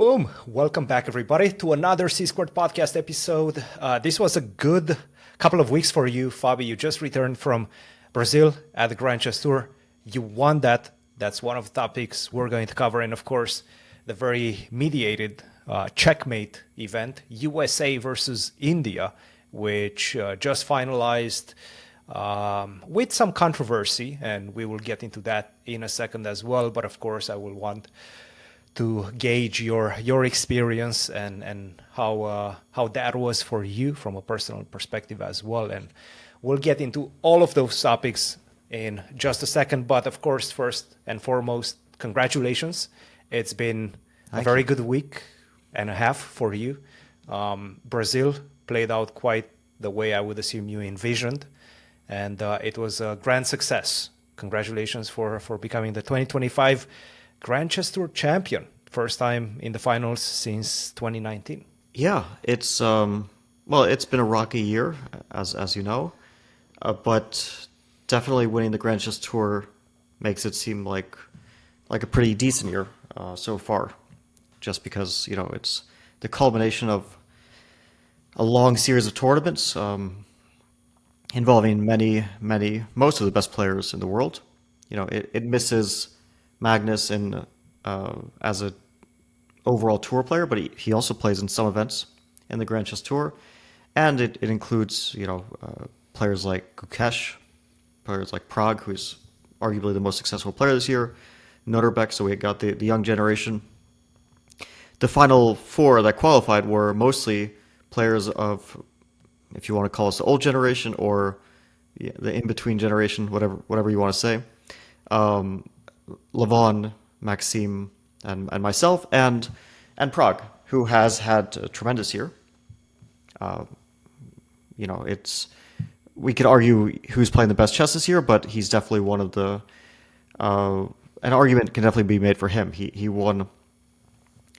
Boom! Welcome back, everybody, to another C Squared podcast episode. This was a good couple of weeks for you, Fabi. You just returned from Brazil at the Grand Chess Tour. You won that. That's one of the topics we're going to cover. And of course, the very mediated checkmate event, USA versus India, which just finalized with some controversy. And we will get into that in a second as well. But of course, I will want to gauge your experience and how that was for you from a personal perspective as well. And we'll get into all of those topics in just a second. But of course, first and foremost, congratulations. It's been a very good week and a half for you. Brazil played out quite the way I would assume you envisioned. And it was a grand success. Congratulations for becoming the 2025 Grand Chess Tour champion. First time in the finals since 2019. Yeah, it's it's been a rocky year, as you know, but definitely winning the Grand Chess Tour makes it seem like a pretty decent year so far. Just because it's the culmination of a long series of tournaments involving most of the best players in the world. It misses Magnus in as a overall tour player, but he also plays in some events in the Grand Chess Tour, and it includes players like Gukesh, players like Prague, who's arguably the most successful player this year, Noterbeck. So we got the young generation. The final four that qualified were mostly players of, if you want to call us the old generation or the in-between generation, whatever you want to say. Levon, Maxime, and myself, and Prague, who has had a tremendous year. We could argue who's playing the best chess this year, but he's definitely one of the. An argument can definitely be made for him. He won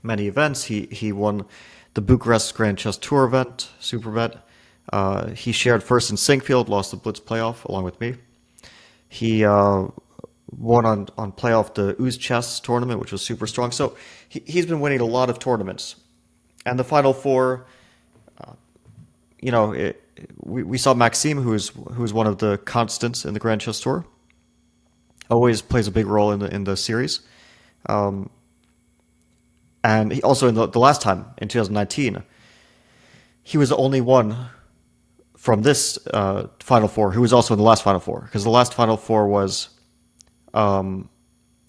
many events. He won the Bucharest Grand Chess Tour event, Superbet. He shared first in Sinkfield, lost the Blitz playoff along with me. He won on playoff the Uz Chess tournament, which was super strong. So he's been winning a lot of tournaments. And the final four, we saw Maxime, who's one of the constants in the Grand Chess Tour. Always plays a big role in the series. And he also, in the last time, in 2019, he was the only one from this Final Four who was also in the last Final Four. Because the last Final Four was...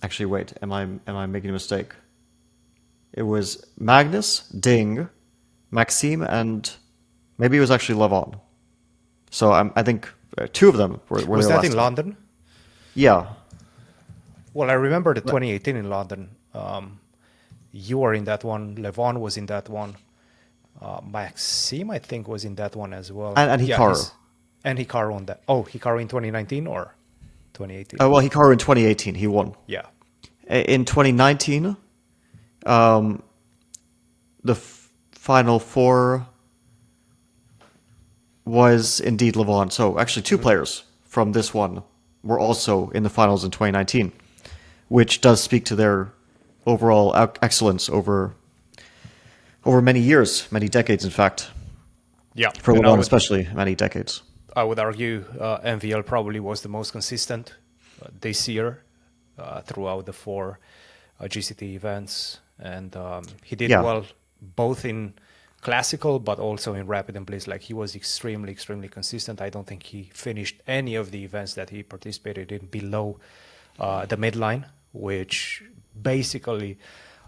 actually, wait. Am I making a mistake? It was Magnus, Ding, Maxime, and maybe it was actually Levon. So I think two of them were Was there that last in time. London? Yeah. Well, I remember the 2018 in London. You were in that one. Levon was in that one. Maxime, I think, was in that one as well. And Hikaru. And Hikaru on that. Oh, Hikaru in 2019 or 2018? Well, Hikaru in 2018, he won. Yeah. In 2019, the Final Four was indeed Levon. So actually two players from this one were also in the finals in 2019, which does speak to their overall excellence over many years, many decades, in fact. Yeah. For Levon especially, many decades. I would argue MVL probably was the most consistent this year throughout the four GCT events. And he did well both in classical, but also in rapid and blitz. Like, he was extremely, extremely consistent. I don't think he finished any of the events that he participated in below the midline, which basically,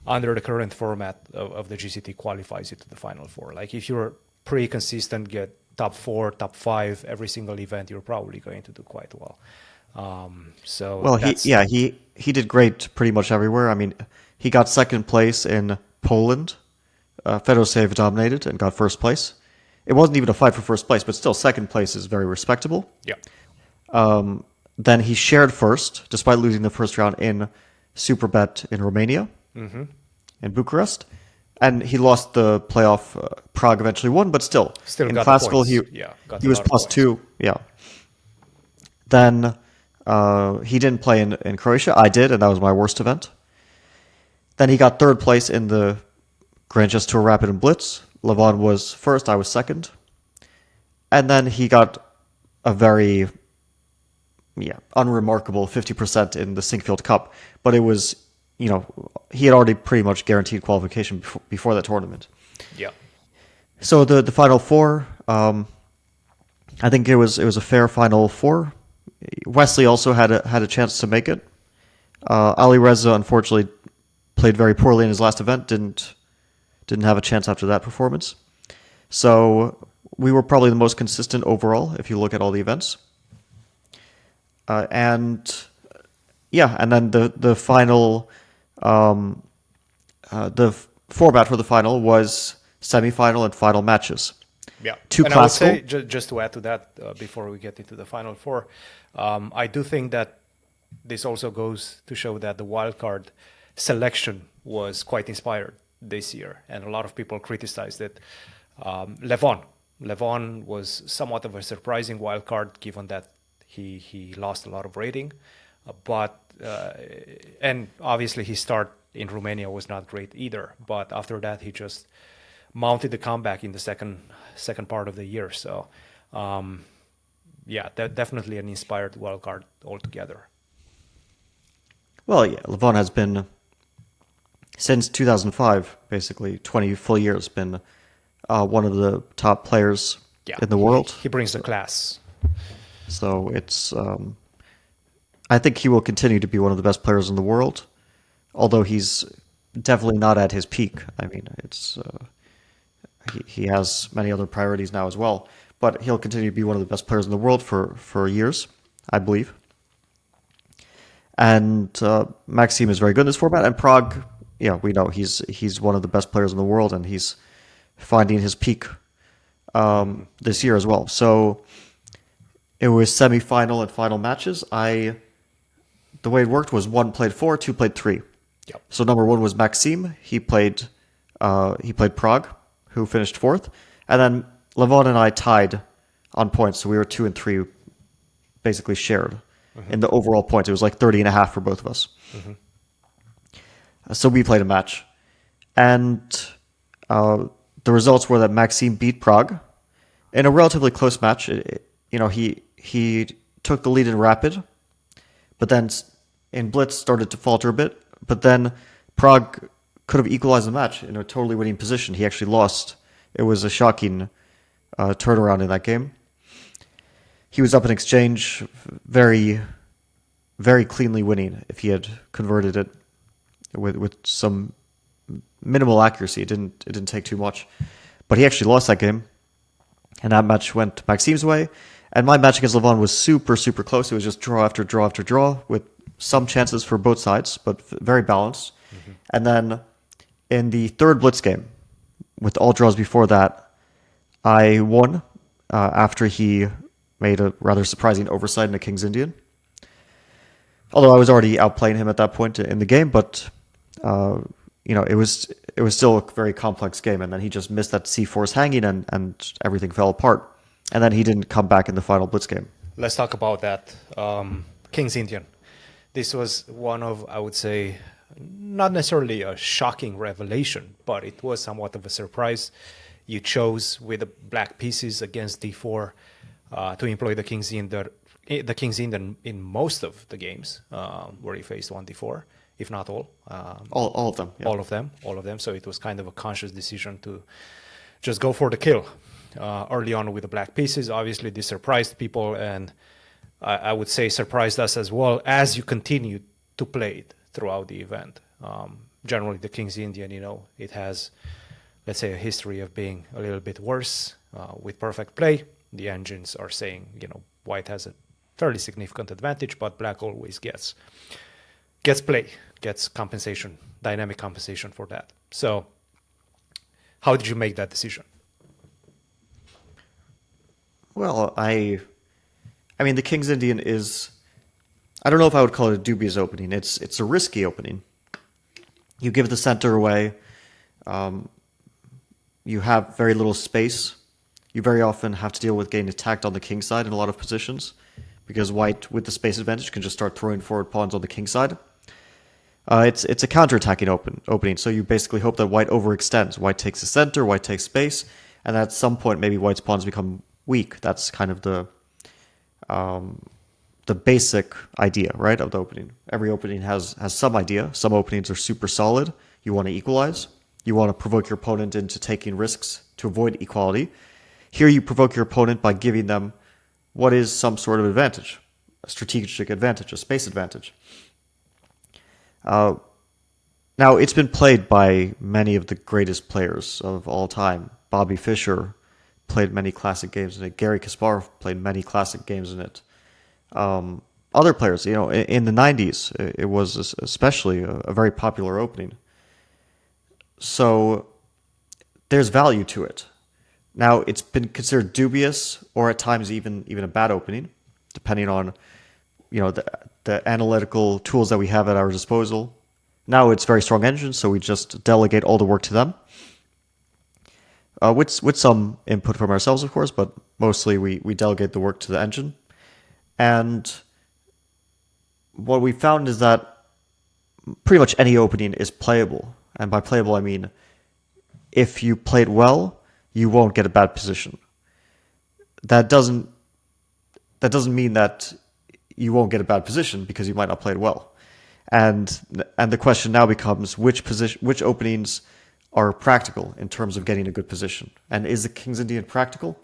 under the current format of the GCT, qualifies you to the Final Four. Like, if you're pretty consistent, get top 4, top 5 every single event, you're probably going to do quite well. He did great pretty much everywhere. I mean, he got second place in Poland. Fedoseev dominated and got first place. It wasn't even a fight for first place, but still second place is very respectable. Yeah. Then he shared first, despite losing the first round in Superbet in Romania, in Bucharest. And he lost the playoff. Prague eventually won, but still in got classical, the points. he was plus points. 2. Yeah. Then he didn't play in Croatia. I did, and that was my worst event. Then he got third place in the Grandchess Tour Rapid and Blitz. Levon was first, I was second. And then he got a very unremarkable 50% in the Sinkfield Cup. But it was, he had already pretty much guaranteed qualification before that tournament. Yeah. So the final four, I think it was a fair final four. Wesley also had a chance to make it. Ali Reza unfortunately played very poorly in his last event. Didn't have a chance after that performance. So we were probably the most consistent overall if you look at all the events. And then the final, the format for the final was semifinal and final matches. Yeah, Two and classical. I would say, just to add to that, before we get into the final four, I do think that this also goes to show that the wildcard selection was quite inspired this year, and a lot of people criticized it. Levon was somewhat of a surprising wildcard, given that he lost a lot of rating, and obviously his start in Romania was not great either. But after that, he just mounted the comeback in the second part of the year. So, definitely an inspired wildcard altogether. Well, yeah, Levon has been, since 2005, basically 20 full years, been one of the top players in the world. He brings the class. So it's, I think he will continue to be one of the best players in the world, although he's definitely not at his peak. I mean, it's he has many other priorities now as well, but he'll continue to be one of the best players in the world for years, I believe. And Maxime is very good in this format, and Prague, we know he's one of the best players in the world, and he's finding his peak this year as well. So it was semi-final and final matches. The way it worked was 1 played 4, 2 played 3. Yep. So number 1 was Maxime. He played Prague, who finished 4th, and then Levon and I tied on points. So we were 2 and 3, basically shared in the overall points. It was like 30.5 for both of us. Mm-hmm. So we played a match, and the results were that Maxime beat Prague in a relatively close match. He took the lead in rapid, but then in blitz started to falter a bit. But then Prague could have equalized the match in a totally winning position. He actually lost. It was a shocking turnaround in that game. He was up in exchange, very, very cleanly winning. If he had converted it with some minimal accuracy, it didn't take too much. But he actually lost that game, and that match went Maxime's way. And my match against Levon was super, super close. It was just draw after draw after draw, with some chances for both sides, but very balanced. Mm-hmm. And then in the third blitz game, with all draws before that, I won after he made a rather surprising oversight in a King's Indian. Although I was already outplaying him at that point in the game, but it was still a very complex game. And then he just missed that C4's hanging, and everything fell apart. And then he didn't come back in the final blitz game. Let's talk about that. King's Indian. This was one of, I would say, not necessarily a shocking revelation, but it was somewhat of a surprise. You chose with the black pieces against d4 to employ the King's Indian in most of the games where you faced 1d4, if not all. All of them. Yeah. All of them. So it was kind of a conscious decision to just go for the kill early on with the black pieces. Obviously, this surprised people, and I would say surprised us as well as you continued to play it throughout the event. Generally, the King's Indian, it has, let's say, a history of being a little bit worse with perfect play. The engines are saying, white has a fairly significant advantage, but black always gets play, gets compensation, dynamic compensation for that. So how did you make that decision? Well, I mean, the King's Indian is, I don't know if I would call it a dubious opening. It's a risky opening. You give the center away. You have very little space. You very often have to deal with getting attacked on the king side in a lot of positions, because white, with the space advantage, can just start throwing forward pawns on the king side. It's a counterattacking opening, so you basically hope that white overextends. White takes the center, white takes space, and at some point maybe white's pawns become weak. That's kind of the basic idea, right, of the opening. Every opening has some idea. Some openings are super solid. You want to equalize. You want to provoke your opponent into taking risks to avoid equality. Here you provoke your opponent by giving them what is some sort of advantage, a strategic advantage, a space advantage. Now, it's been played by many of the greatest players of all time. Bobby Fischer played many classic games in it. Garry Kasparov played many classic games in it. Other players, in the 90s, it was especially a very popular opening. So there's value to it. Now, it's been considered dubious or at times even a bad opening, depending on the analytical tools that we have at our disposal. Now it's very strong engines, so we just delegate all the work to them, with some input from ourselves, of course, but mostly we delegate the work to the engine. And what we found is that pretty much any opening is playable. And by playable, I mean if you play it well, you won't get a bad position. That doesn't mean that you won't get a bad position because you might not play it well. And the question now becomes which openings are practical in terms of getting a good position. And is the King's Indian practical?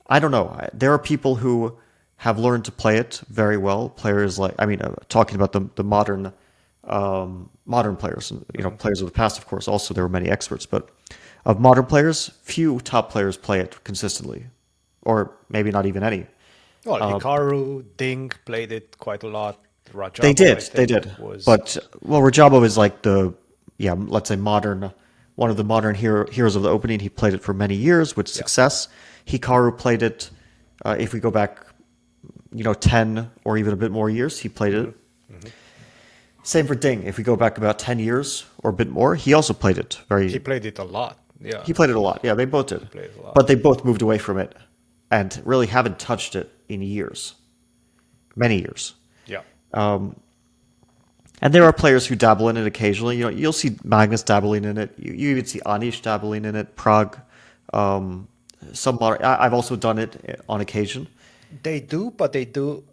I don't know. There are people who have learned to play it very well. Players like, talking about the modern players, players of the past, of course. Also, there were many experts, but of modern players, few top players play it consistently, or maybe not even any. Well, Hikaru, Ding played it quite a lot. Rajabov, They did. But Rajabov is like let's say one of the modern heroes of the opening. He played it for many years with success. Hikaru played it. If we go back, 10 or even a bit more years, he played it. Mm-hmm. Same for Ding. If we go back about 10 years or a bit more, he also played it. He played it a lot. Yeah. He played it a lot. Yeah, they both did. But they both moved away from it and really haven't touched it in years. Many years. Yeah. And there are players who dabble in it occasionally. You'll see Magnus dabbling in it. You even see Anish dabbling in it. Prague. I've also done it on occasion. They do, but they do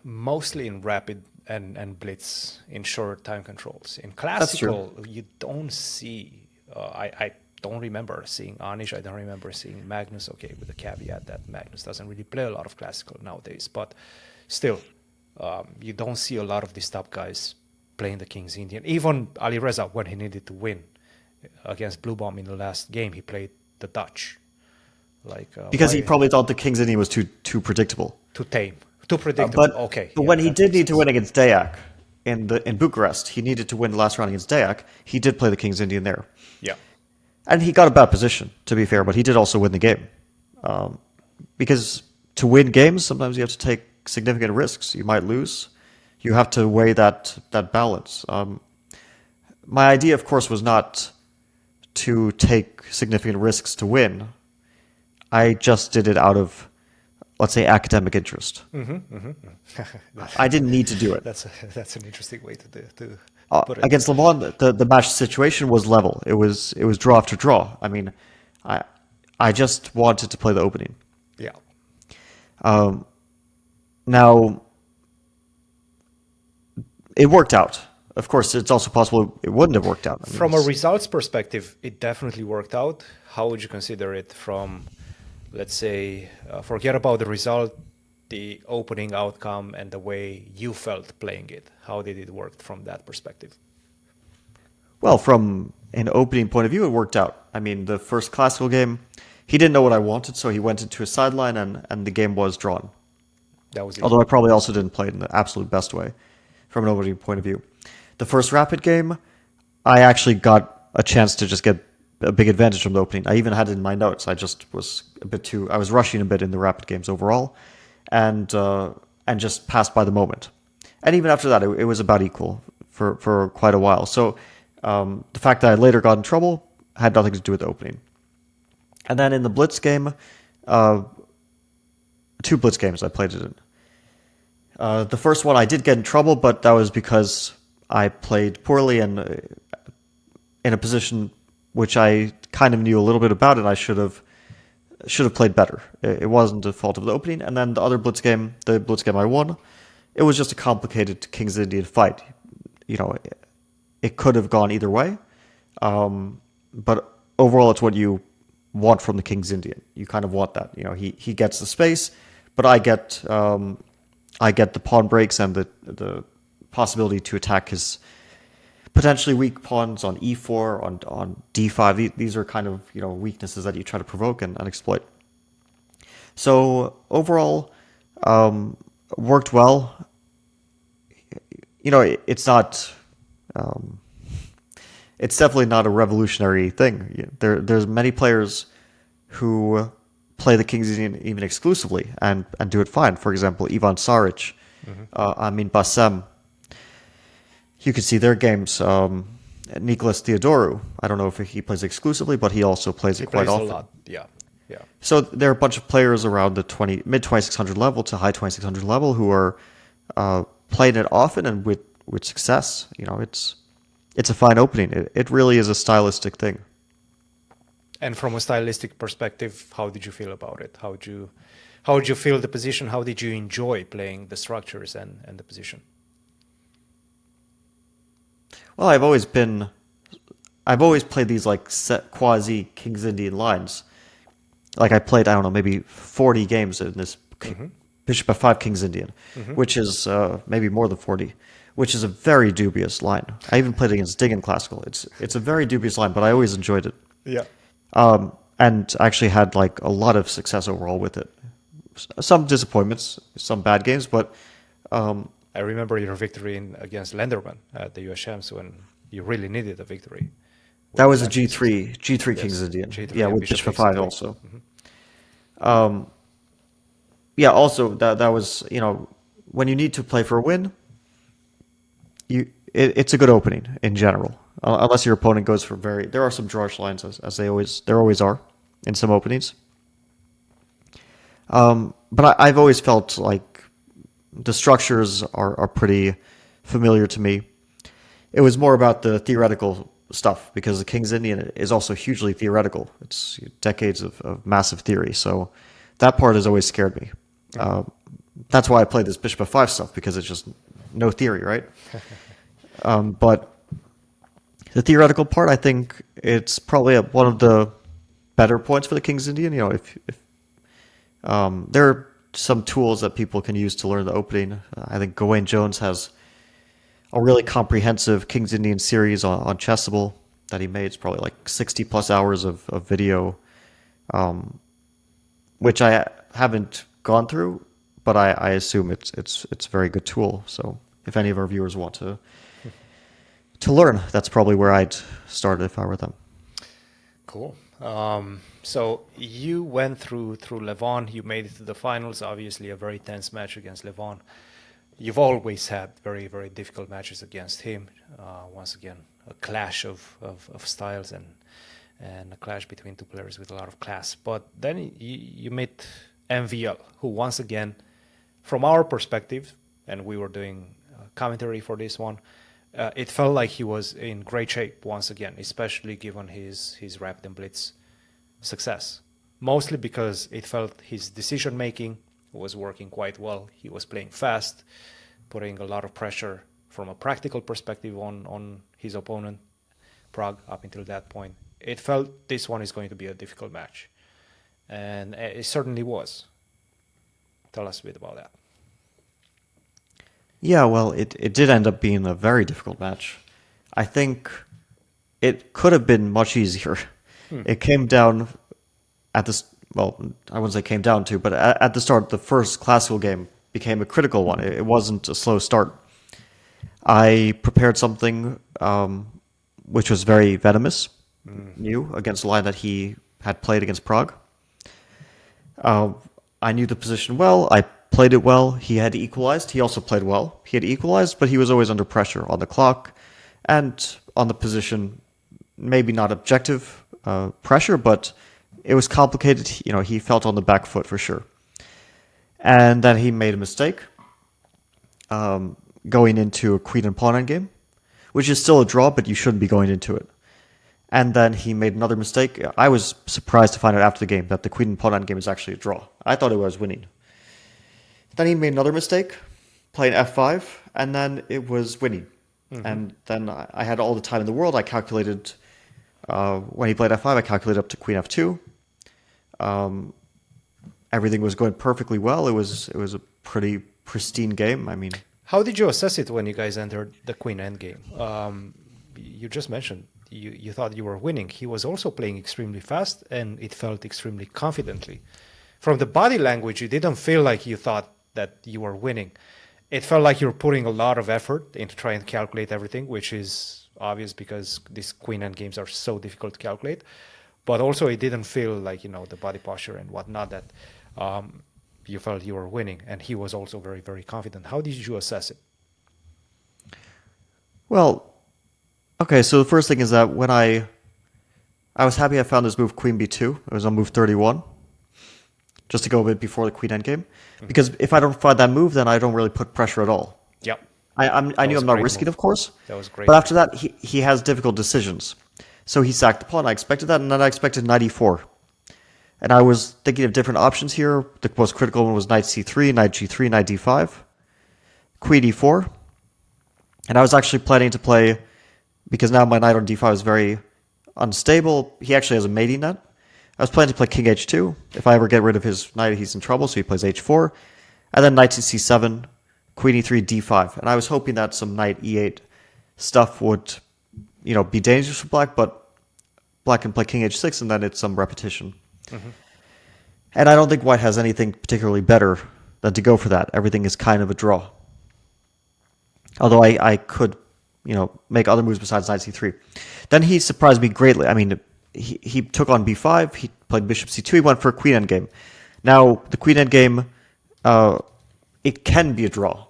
mostly in rapid and blitz in short time controls. In classical, you don't see. I don't remember seeing Anish. I don't remember seeing Magnus. Okay, with the caveat that Magnus doesn't really play a lot of classical nowadays, but still. You don't see a lot of these top guys playing the King's Indian. Even Ali Reza, when he needed to win against Blue Bomb in the last game, he played the Dutch. Because he probably thought the King's Indian was too predictable. Too tame. Too predictable. But when he did need to win against Dayak in Bucharest, he needed to win the last round against Dayak. He did play the King's Indian there. Yeah. And he got a bad position, to be fair, but he did also win the game. Because to win games, sometimes you have to take significant risks. You might lose. You have to weigh that balance. My idea, of course, was not to take significant risks to win. I just did it out of, let's say, academic interest. I didn't need to do it. That's an interesting way to put it. Against Levon, the match situation was level. It was draw after draw. I just wanted to play the opening. Yeah. Now, it worked out. Of course, it's also possible it wouldn't have worked out. From a results perspective, it definitely worked out. How would you consider it from, let's say, forget about the result, the opening outcome, and the way you felt playing it? How did it work from that perspective? Well, from an opening point of view, it worked out. The first classical game, he didn't know what I wanted, so he went into a sideline, and the game was drawn. That was it. Although I probably also didn't play it in the absolute best way from an opening point of view. The first rapid game, I actually got a chance to just get a big advantage from the opening. I even had it in my notes. I just was I was rushing a bit in the rapid games overall and just passed by the moment. And even after that, it was about equal for quite a while. So the fact that I later got in trouble had nothing to do with the opening. And then in the Blitz game, 2 Blitz games I played it in. The first one I did get in trouble, but that was because I played poorly and in a position which I kind of knew a little bit about, and I should have played better. It wasn't the fault of the opening. And then the other the Blitz game I won, it was just a complicated King's Indian fight. You know, it could have gone either way. But overall, it's what you want from the King's Indian. You kind of want that. You know, he gets the space, but I get the pawn breaks and the possibility to attack his potentially weak pawns on e4, on d5. These are kind of, you know, weaknesses that you try to provoke and exploit. So overall, worked well. You know, it's not. It's definitely not a revolutionary thing. There's many players who play the King's Indian even exclusively and do it fine. For example, Ivan Saric, Amin Bassem. You can see their games. Nicolas Theodorou, I don't know if he plays exclusively, but he also plays it quite often. A lot. Yeah, yeah. So there are a bunch of players around the mid 2600 level to high 2600 level who are playing it often and with success. You know, it's a fine opening. It really is a stylistic thing. And from a stylistic perspective, how did you feel about it? How did you feel the position? How did you enjoy playing the structures and the position? Well, I've always played these like set quasi King's Indian lines. Like I played, I don't know, maybe 40 games in this Bishop f5 King's Indian, which is maybe more than 40, which is a very dubious line. I even played against Ding Classical. It's a very dubious line, but I always enjoyed it. Yeah. And actually had like a lot of success overall with it. Some disappointments, some bad games, but I remember your victory against Lenderman at the US Champs when you really needed a victory. That was a G3 yes, King's Indian. G3 yeah, with Bishop f5 also. Yeah, also that was, you know, when you need to play for a win, it's a good opening in general. Unless your opponent goes for there are some drawish lines as there always are in some openings. But I've always felt like the structures are pretty familiar to me. It was more about the theoretical stuff because the King's Indian is also hugely theoretical. It's decades of massive theory. So that part has always scared me. That's why I play this Bishop f5 stuff, because it's just no theory, right? But the theoretical part, I think it's probably one of the better points for the King's Indian. You know, if there are some tools that people can use to learn the opening. I think Gawain Jones has a really comprehensive King's Indian series on Chessable that he made. It's probably like 60 plus hours of video, which I haven't gone through, but I assume it's a very good tool. So if any of our viewers want to learn, that's probably where I'd start if I were them. Cool. So you went through Levon, you made it to the finals, obviously a very tense match against Levon. You've always had very, very difficult matches against him. Once again, a clash of styles and a clash between two players with a lot of class. But then you met MVL, who once again, from our perspective, and we were doing commentary for this one, it felt like he was in great shape once again, especially given his rapid and blitz success. Mostly because it felt his decision making was working quite well. He was playing fast, putting a lot of pressure from a practical perspective on his opponent, Prague, up until that point. It felt this one is going to be a difficult match. And it certainly was. Tell us a bit about that. Yeah, well, it did end up being a very difficult match. I think it could have been much easier. It came down at this, well, I wouldn't say came down to, but at the start, the first classical game became a critical one. It wasn't a slow start. I prepared something which was very venomous, new, against a line that he had played against Prague. I knew the position well. I played it well. He had equalized. He also played well. He had equalized, but he was always under pressure on the clock and on the position. Maybe not objective pressure, but it was complicated. You know, he felt on the back foot for sure. And then he made a mistake going into a queen and pawn endgame. which is still a draw, but you shouldn't be going into it. And then he made another mistake. I was surprised to find out after the game that the queen and pawn endgame is actually a draw. I thought it was winning. Then he made another mistake, playing f5, and then it was winning. And then I had all the time in the world. I calculated, when he played f5, I calculated up to queen f2. Everything was going perfectly well. It was a pretty pristine game. I mean, How did you assess it when you guys entered the queen endgame? You just mentioned you thought you were winning. He was also playing extremely fast, and it felt extremely confidently. From the body language, you didn't feel like you thought that you were winning. It felt like you were putting a lot of effort into trying to calculate everything, which is obvious because these queen end games are so difficult to calculate. But also, it didn't feel like, the body posture and whatnot that you felt you were winning. And he was also very, very confident. How did you assess it? well, okay, so the first thing is that when I was happy I found this move queen b2. It was on move 31, just to go a bit before the queen endgame. Because if I don't find that move, then I don't really put pressure at all. Yep. I knew was I'm a not great risking, move. of course. That was great. But after that, he has difficult decisions. So he sacked the pawn. I expected that, and then I expected knight e4. And I was thinking of different options here. The most critical one was knight c3, knight g3, knight d5, queen e4. And I was actually planning to play, because now my knight on d5 is very unstable. He actually has a mating net. I was planning to play king h2. If I ever get rid of his knight, he's in trouble, so he plays h4. And then knight to c7, queen e3, d5. And I was hoping that some knight e8 stuff would, be dangerous for black, but black can play king h6, and then it's some repetition. And I don't think white has anything particularly better than to go for that. Everything is kind of a draw. Although I could, make other moves besides knight c3. Then he surprised me greatly. I mean, he took on b5. He played bishop c2. He went for a queen endgame. Now, the queen endgame, it can be a draw.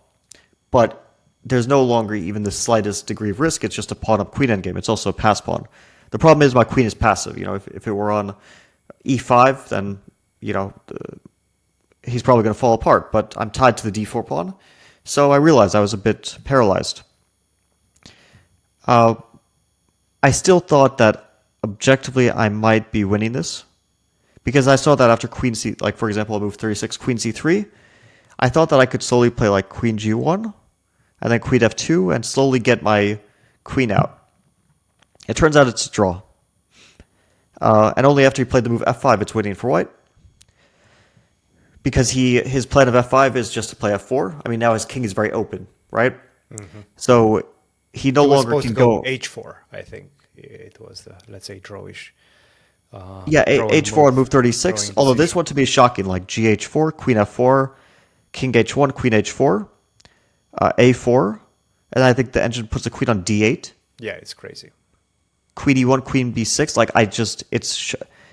But there's no longer even the slightest degree of risk. It's just a pawn-up queen endgame. It's also a pass pawn. The problem is my queen is passive. If it were on e5, then, he's probably going to fall apart. But I'm tied to the d4 pawn. So I realized I was a bit paralyzed. I still thought that objectively I might be winning this, because I saw that after queen c, like for example, move 36, queen c3, I thought that I could slowly play like queen g1, and then queen f2, and slowly get my queen out. It turns out it's a draw. And only after he played the move f5, it's winning for white. Because his plan of f5 is just to play f4. I mean, now his king is very open, right? So he no He was longer supposed can to go go h4, I think. It was the, let's say, drawish. Yeah, drawing h4 and move 36. drawing Although this position. one to me is shocking, like gh4, queen f4, king h1, queen h4, a4, and I think the engine puts the queen on d8, Yeah, it's crazy. queen e1, queen b6. Like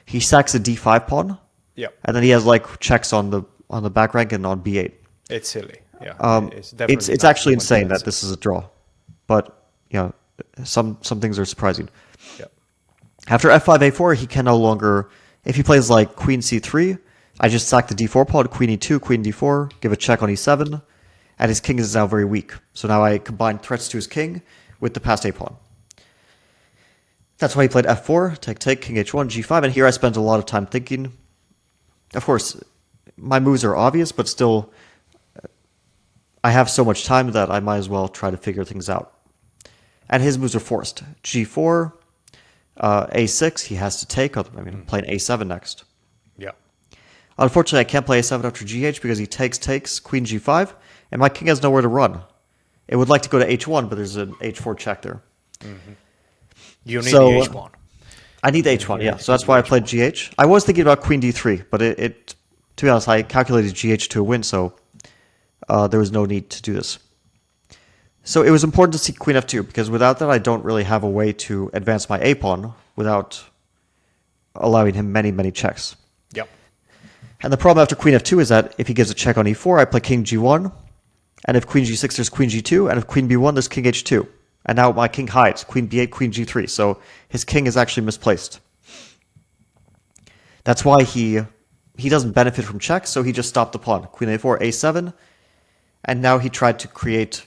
he sacks a d5 pawn, Yeah, and then he has like checks on the back rank and on b8. it's silly. Yeah, It's definitely it's not actually one insane that defensive. this is a draw, but some things are surprising. Yeah. After f5, a4, he can no longer, if he plays like queen c3, I just sack the d4 pawn, queen e2, queen d4, give a check on e7, and his king is now very weak. So now I combine threats to his king with the passed a pawn. That's why he played f4, take, king h1, g5, and here I spent a lot of time thinking. Of course, my moves are obvious, but still, I have so much time that I might as well try to figure things out. And his moves are forced. g4, a6, he has to take. I mean, I'm playing a7 next. Yeah. Unfortunately, I can't play a7 after gh because he takes, queen g5, and my king has nowhere to run. It would like to go to h1, but there's an h4 check there. You need So, the h pawn. I need the h1, Yeah, yeah. So that's why I played gh. I was thinking about queen d3, but to be honest, I calculated gh to a win, so there was no need to do this. So it was important to see queen f2, because without that, I don't really have a way to advance my a pawn without allowing him many, many checks. Yep. And the problem after queen f2 is that if he gives a check on e4, I play king g1, and if queen g6, there's queen g2, and if queen b1, there's king h2. And now my king hides, queen b8, queen g3, so his king is actually misplaced. That's why he doesn't benefit from checks, so he just stopped the pawn. Queen a4, a7, and now he tried to create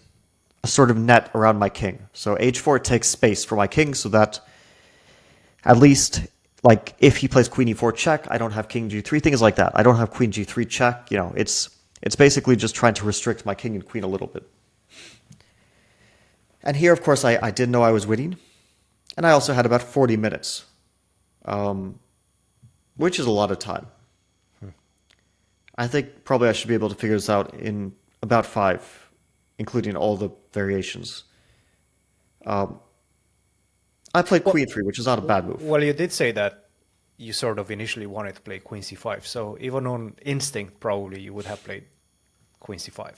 a sort of net around my king. So h4 takes space for my king so that at least, like, if he plays queen e4 check, I don't have king g3, things like that. I don't have queen g3 check. You know, it's basically just trying to restrict my king and queen a little bit. And here, of course, I didn't know I was winning. And I also had about 40 minutes, which is a lot of time. I think probably I should be able to figure this out in about 5, including all the variations. I played queen 3, which is not a bad move. Well, you did say that you sort of initially wanted to play queen c5. So even on instinct, probably you would have played queen c5.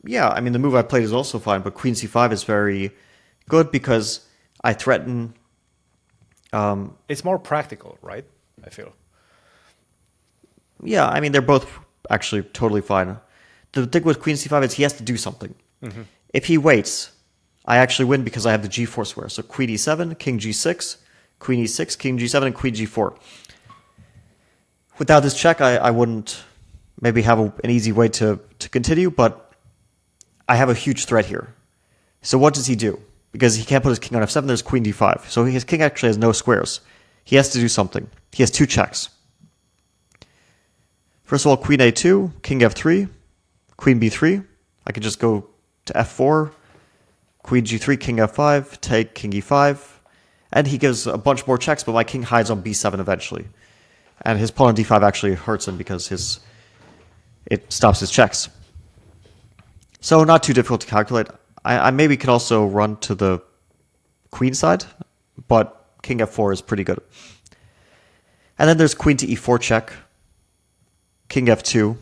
Yeah, I mean, the move I played is also fine, but queen c5 is very good because I threaten... It's more practical, right? I feel. Yeah, I mean, they're both actually totally fine. The thing with queen c5 is he has to do something. Mm-hmm. If he waits, I actually win because I have the g4 square. So queen e7, king g6, queen e6, king g7, and queen g4. Without this check, I wouldn't maybe have an easy way to continue, but I have a huge threat here. So what does he do? Because he can't put his king on f7, there's queen d5. So his king actually has no squares. He has to do something. He has 2 checks. First of all, queen a2, king f3, queen b3. I could just go to f4, queen g3, king f5, take king e5. And he gives a bunch more checks, but my king hides on b7 eventually. And his pawn on d5 actually hurts him because it stops his checks. So not too difficult to calculate. I maybe could also run to the queen side, but king f4 is pretty good. And then there's queen to e4 check, king f2,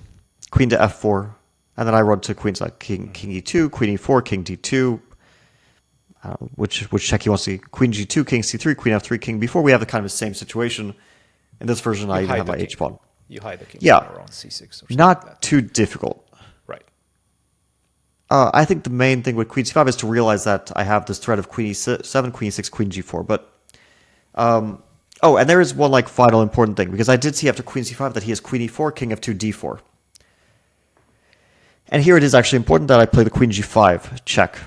queen to f4, and then I run to queen side, king e2, queen e4, king d2, which check he wants to see, queen g2, king c3, queen f3, king b4. We have the kind of the same situation. In this version, I even have my h-pawn. You hide the king around c6 or something not like that. Too difficult. Right. I think the main thing with queen c5 is to realize that I have this threat of queen e7, queen e6, queen g4. But oh, and there is one like final important thing, because I did see after queen c5 that he has queen e4, king f2, d4. And here it is actually important that I play the queen g5 check.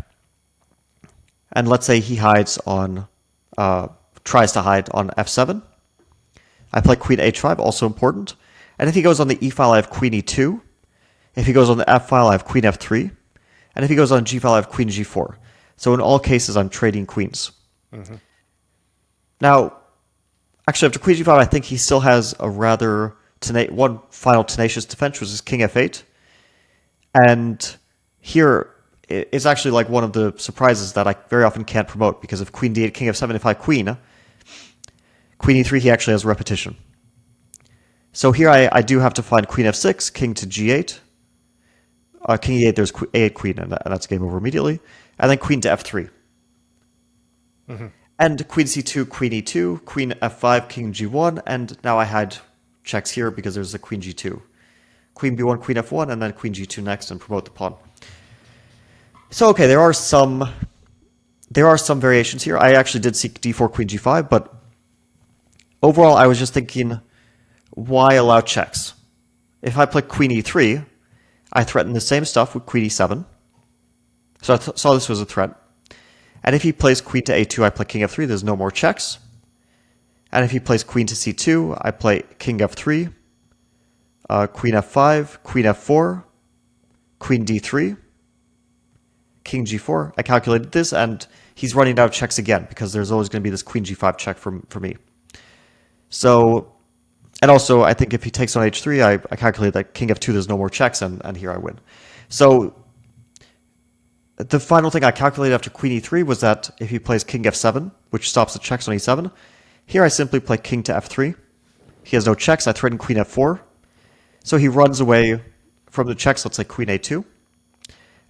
And let's say he hides on, tries to hide on f7. I play queen h5, also important. And if he goes on the e file, I have queen e2. If he goes on the f file, I have queen f3. And if he goes on g file, I have queen g4. So in all cases, I'm trading queens. Mm-hmm. Now, actually, after queen g5, I think he still has a rather one final tenacious defense, which is king f8. And here, it's actually like one of the surprises that I very often can't promote, because if queen d8, king f7, if I queen e3, he actually has repetition. So here I do have to find queen f6, king to g8. King e8, there's a8 queen, and that's game over immediately. And then queen to f3. Mm-hmm. And queen c2, queen e2, queen f5, king g1, and now I had checks here because there's a queen g2. Queen b1, queen f1, and then queen g2 next, and promote the pawn. So okay, there are some variations here. I actually did seek d4, queen g5, but overall I was just thinking, why allow checks? If I play queen e3, I threaten the same stuff with queen e7. So I saw this was a threat. And if he plays queen to a2, I play king f3. There's no more checks. And if he plays queen to c2, I play king f3, queen f5, queen f4, queen d3, king g4. I calculated this, and he's running out of checks again, because there's always going to be this queen g5 check for me. So, and also, I think if he takes on h3, I calculate that king f2, there's no more checks, and here I win. So, the final thing I calculated after queen e3 was that if he plays king f7, which stops the checks on e7, here I simply play king to f3. He has no checks, I threaten queen f4. So he runs away from the checks, let's say queen a2.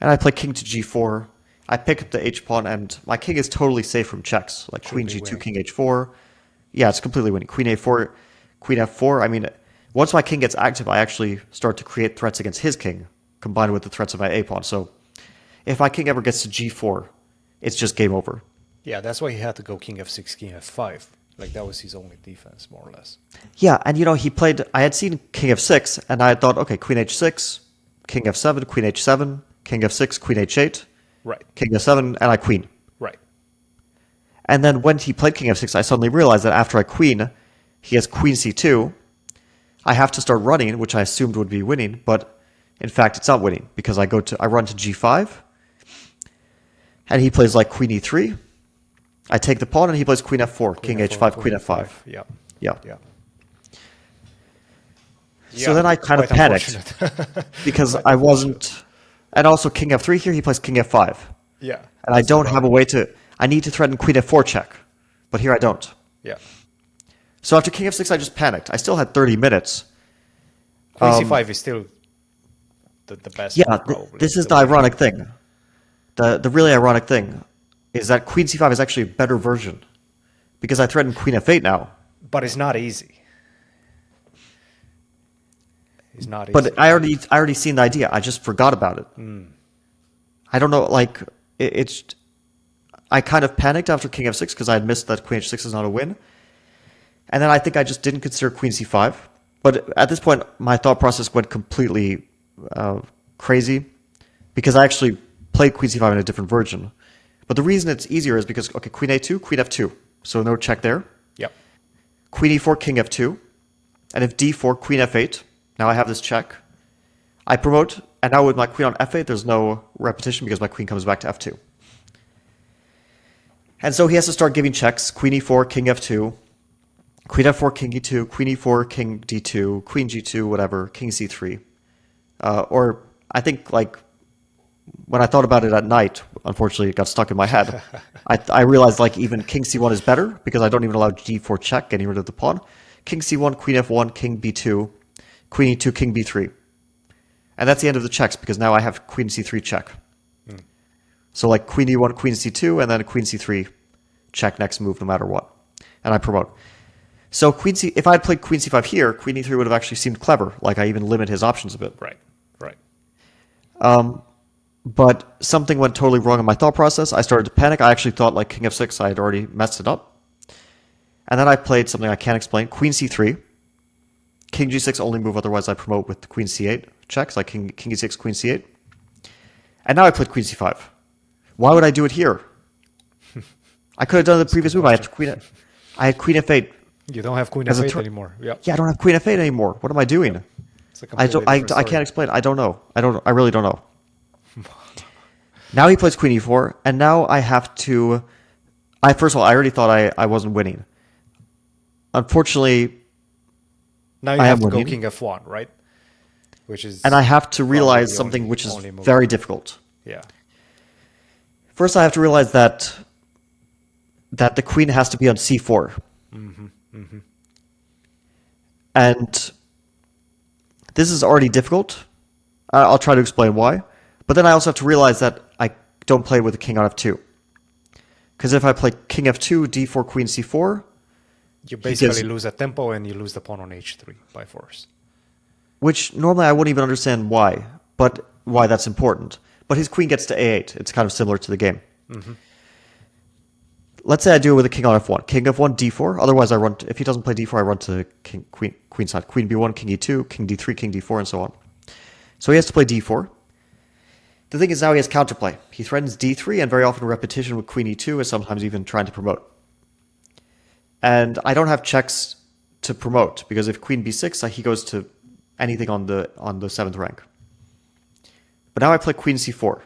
And I play king to g4. I pick up the h-pawn, and my king is totally safe from checks, like queen g2, winning. King h4. Yeah, it's completely winning. Queen a4, queen f4. I mean, once my king gets active, I actually start to create threats against his king, combined with the threats of my a-pawn. So if my king ever gets to g4, it's just game over. Yeah, that's why he had to go king f6, king f5. Like, that was his only defense, more or less. Yeah, and he played, I had seen king f6, and I thought, okay, queen h6, king f7, queen h7, king f6, queen h8, Right. king f7, and I queen. Right. And then when he played king f6, I suddenly realized that after I queen, he has queen c2. I have to start running, which I assumed would be winning, but in fact it's not winning because I run to g5, and he plays like queen e3. I take the pawn, and he plays queen f4, king h5, queen f5. Yeah. Yeah. Yeah. So then I kind of quite panicked unfortunate. because Quite I unfortunate. wasn't, and also king f3 here, he plays king f5. Yeah. And I that's the don't have a problem. way to, I need to threaten queen f4 check, but here I don't. Yeah. So after king f6, I just panicked. I still had 30 minutes. Queen c5 is still the best Yeah, one, probably. this is the the winning ironic one. thing. The really ironic thing is that queen c5 is actually a better version because I threaten queen f8 now. But it's not easy. It's not easy. But I already seen the idea. I just forgot about it. I don't know, like it's. I kind of panicked after king f6 because I had missed that queen h6 is not a win, and then I think I just didn't consider queen c5. But at this point, my thought process went completely crazy because I actually played queen c5 in a different version. But the reason it's easier is because okay, queen a2, queen f2, so no check there. Yep. Queen e4, king f2, and if d4, queen f8. Now I have this check. I promote, and now with my queen on f8, there's no repetition because my queen comes back to f2. And so he has to start giving checks. Queen e4, king f2, queen f4, king e2, queen e4, king d2, queen g2, whatever, king c3. Or I think like when I thought about it at night, unfortunately it got stuck in my head. I realized like even king c1 is better because I don't even allow g4 check, getting rid of the pawn. King c1, queen f1, king b2, queen e2, king b3. And that's the end of the checks because now I have queen c3 check. So like queen e1, queen c2, and then queen c3 check next move no matter what. And I promote. So if I had played queen c5 here, queen e3 would have actually seemed clever. Like I even limit his options a bit. Right. Right. But something went totally wrong in my thought process. I started to panic. I actually thought like king f6, I had already messed it up. And then I played something I can't explain. Queen c3. King g6 only move, otherwise I promote with queen c8 checks, like king e6, queen c8. And now I played queen c5. Why would I do it here? I could have done the previous move. I had queen f8. You don't have queen As a f8 tur- anymore. Yep. Yeah, I don't have queen f8 anymore. What am I doing? It's a I completely don't. I different can't story. explain. I don't know. I really don't know. Now he plays queen e4, and now I have to. First of all, I already thought I wasn't winning. Unfortunately, Now you I have am to go winning. king f1, right? Which is and I have to probably realize the something only- which is only move. very difficult. Yeah. First, I have to realize that the queen has to be on c4. And this is already difficult. I'll try to explain why. But then I also have to realize that I don't play with the king on f2. Because if I play king f2, d4, queen c4, You basically gives- lose a tempo and you lose the pawn on h3 by force. which normally I wouldn't even understand why that's important. But his queen gets to a8. It's kind of similar to the game. Let's say I do it with a king on f1. King f1, d4. Otherwise, if he doesn't play d4, I run to queen side. Queen b1, king e2, king d3, king d4, and so on. So he has to play d4. The thing is now he has counterplay. He threatens d3 and very often repetition with queen e2 is sometimes even trying to promote. And I don't have checks to promote because if queen b6, he goes to anything on the 7th rank. But now I play queen c4.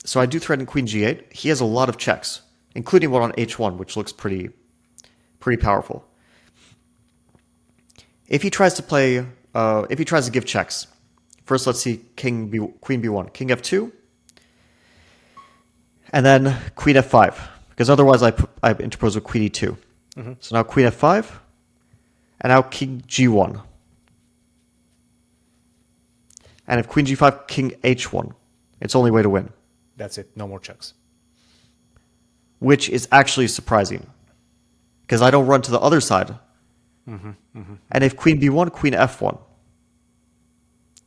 So I do threaten queen g8. He has a lot of checks, including one on h1, which looks pretty powerful. If he tries to give checks, first let's see queen b1, king f2, and then queen f5, because otherwise I interpose with queen e2. So now queen f5, and now king g1. And if queen g5, king h1, it's the only way to win. That's it. No more checks. Which is actually surprising, because I don't run to the other side. And if queen b1, queen f1,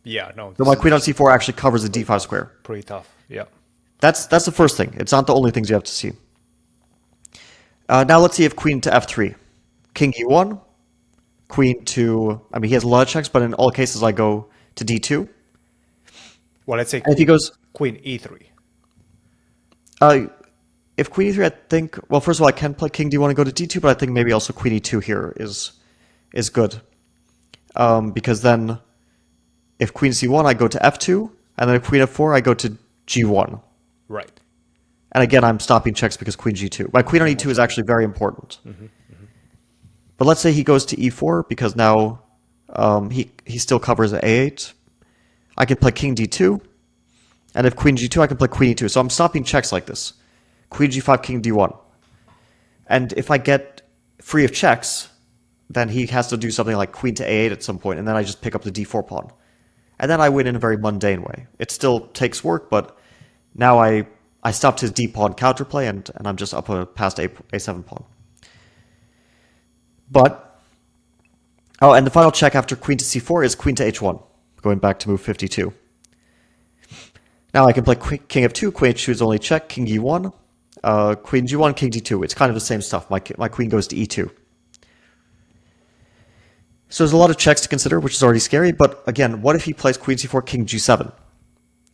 Yeah, no. so my queen on c4 actually covers the d5 square. Pretty tough. Yeah. That's the first thing. It's not the only things you have to see. Now let's see if queen to f3, king e1, queen to. I mean, he has a lot of checks, but in all cases I go to d2, Well, let's say And if he goes, queen e3. uh, if queen e3, I think, well, first of all, I can play king d1 and go to d2, but I think maybe also queen e2 here is good. Because then if queen c1, I go to f2, and then if queen f4, I go to g1. Right. And again, I'm stopping checks because queen g2. My queen on e2 is actually very important. But let's say he goes to e4 because now he still covers a8. I can play king d2, and if queen g2, I can play queen e2. So I'm stopping checks like this. Queen g5, king d1. And if I get free of checks, then he has to do something like queen to a8 at some point, and then I just pick up the d4 pawn. And then I win in a very mundane way. It still takes work, but now I stopped his d-pawn counterplay, and I'm just up past a7 pawn. But, oh, and the final check after queen to c4 is queen to h1, going back to move 52. Now I can play king f2, queen h2 is only check, king e1, queen g1, king d2. It's kind of the same stuff. My queen goes to e2. So there's a lot of checks to consider, which is already scary. But again, what if he plays queen c4, king g7?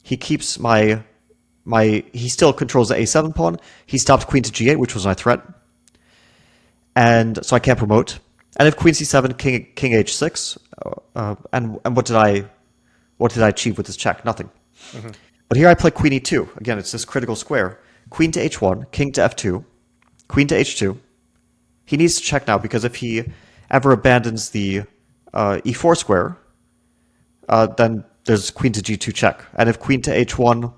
He keeps he still controls the a7 pawn. He stops queen to g8, which was my threat. And so I can't promote. And if queen c7, king h6, and what did I achieve with this check? Nothing. But here I play queen e2. Again, it's this critical square. Queen to h1, king to f2, queen to h2. He needs to check now because if he ever abandons the e4 square, then there's queen to g2 check. And if queen to h1,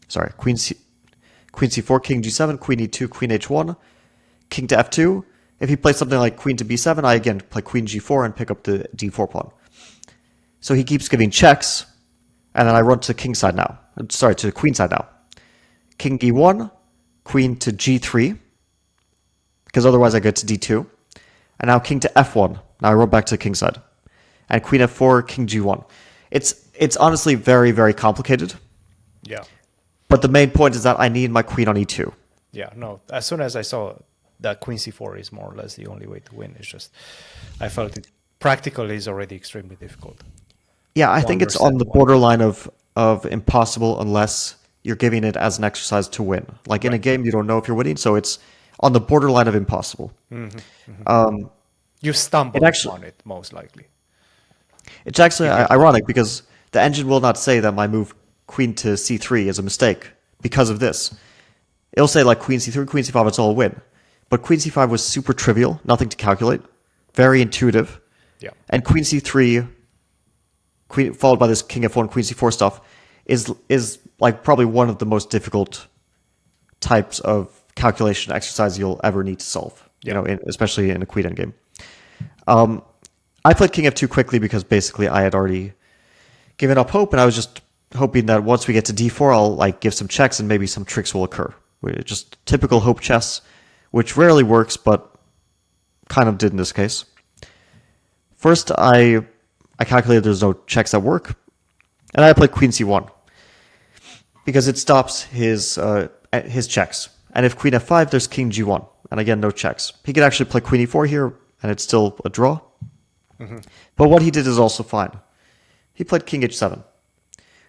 sorry, queen c4, king g7, queen e2, queen h1, king to f2. If he plays something like queen to b7, I again play queen g4 and pick up the d4 pawn. So he keeps giving checks, and then I run to king side now. Sorry, to the queen side now. King e1, queen to g3, because otherwise I get to d2. And now king to f1. Now I run back to the king side. And queen f4, king g1. It's honestly very, very complicated. Yeah. But the main point is that I need my queen on e2. Yeah, no. As soon as I saw that queen c4 is more or less the only way to win, it's just I felt it practically is already extremely difficult. Yeah, I think it's on the borderline of impossible unless you're giving it as an exercise to win. Like in a game, you don't know if you're winning, so it's on the borderline of impossible. You stumble on it, most likely. It's actually ironic because the engine will not say that my move queen to c3 is a mistake because of this. It'll say like queen c3, queen c5, it's all a win. But queen c5 was super trivial, nothing to calculate, very intuitive. Yeah. And queen c3, queen followed by this king f1, queen c4 stuff is like probably one of the most difficult types of calculation exercise you'll ever need to solve. Yeah. You know, especially in a queen endgame. I played king f2 quickly because basically I had already given up hope, and I was just hoping that once we get to d4, I'll like give some checks and maybe some tricks will occur. Just typical hope chess, which rarely works, but kind of did in this case. First, I calculated there's no checks that work, and I played queen c1 because it stops his checks. And if queen f5, there's king g1, and again, no checks. He could actually play queen e4 here, and it's still a draw. But what he did is also fine. He played king h7,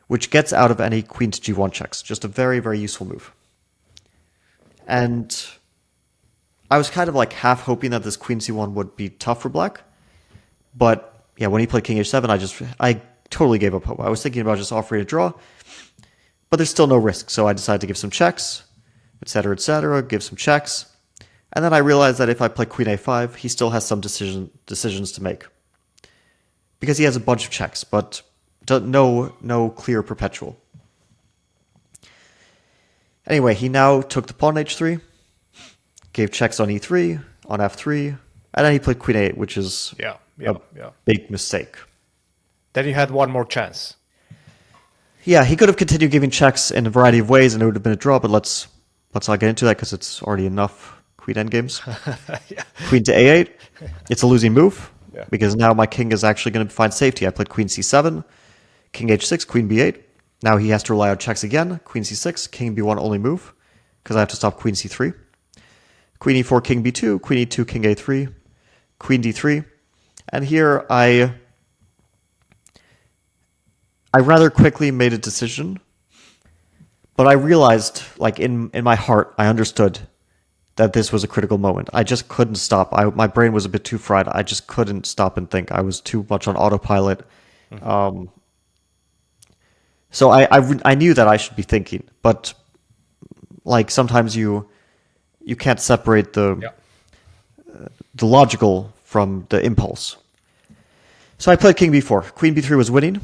which gets out of any queen to g1 checks. Just a very, very useful move. And I was kind of like half hoping that this queen c1 would be tough for black. But yeah, when he played king h7, I totally gave up hope. I was thinking about just offering a draw, but there's still no risk. So I decided to give some checks, etc., give some checks. And then I realized that if I play queen a5, he still has some decisions to make. Because he has a bunch of checks, but no clear perpetual. Anyway, he now took the pawn h3, gave checks on e3, on f3, and then he played queen a8, which is a big mistake. Then you had one more chance. Yeah, he could have continued giving checks in a variety of ways, and it would have been a draw, but let's not get into that because it's already enough queen endgames. Yeah. Queen to a8, it's a losing move. Yeah. Because now my king is actually going to find safety. I played queen c7, king h6, queen b8. Now he has to rely on checks again. Queen c6, king b1 only move, because I have to stop queen c3. Queen e4, king b2, queen e2, king a3, queen d3. And here I I rather quickly made a decision, but I realized, like in my heart, I understood that this was a critical moment. I just couldn't stop. My brain was a bit too fried. I just couldn't stop and think. I was too much on autopilot. Mhm. Um, so I knew that I should be thinking, but like sometimes you can't separate Yeah. the logical from the impulse. So I played King B4. Queen B3 was winning.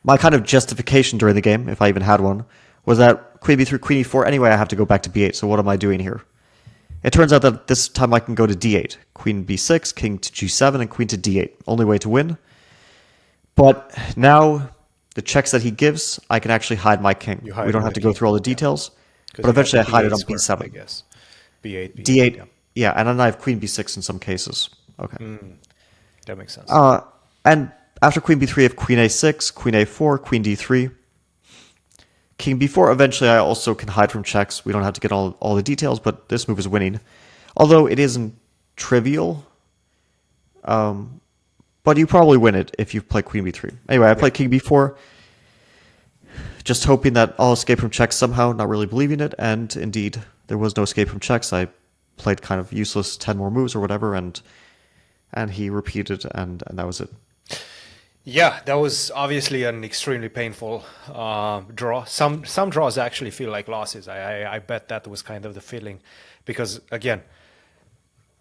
My kind of justification during the game, if I even had one, was that Queen B3, Queen E4. Anyway, I have to go back to B8. So what am I doing here? It turns out that this time I can go to D8, Queen B6, King to G7, and Queen to D8. Only way to win. But now the checks that he gives, I can actually hide my king. You We hide don't with have the to go king. through all the Yeah. details, Because but you have the eventually I hide it B8 on square, I B7. guess. B8, B8. D8, Yeah. yeah, and then I have Queen B6 in some cases. Okay. That makes sense. And after Queen B3, I have Queen A6, Queen A4, Queen D3, King B4. Eventually, I also can hide from checks. We don't have to get all the details, but this move is winning. Although it isn't trivial, but you probably win it if you play Queen B3. Anyway, I Yeah. played King B4, just hoping that I'll escape from checks somehow, not really believing it. And indeed, there was no escape from checks. I played kind of useless 10 more moves or whatever, and he repeated, and that was it. Yeah, that was obviously an extremely painful draw. Some draws actually feel like losses. I bet that was kind of the feeling, because again,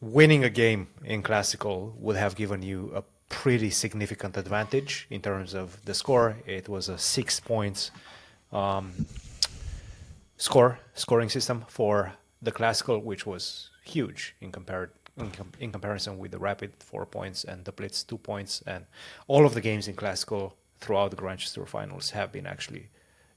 winning a game in classical would have given you a pretty significant advantage in terms of the score. It was a 6 points scoring system for the classical, which was huge in comparison with the rapid 4 points and the blitz 2 points. And all of the games in classical throughout the Grand Tour finals have been actually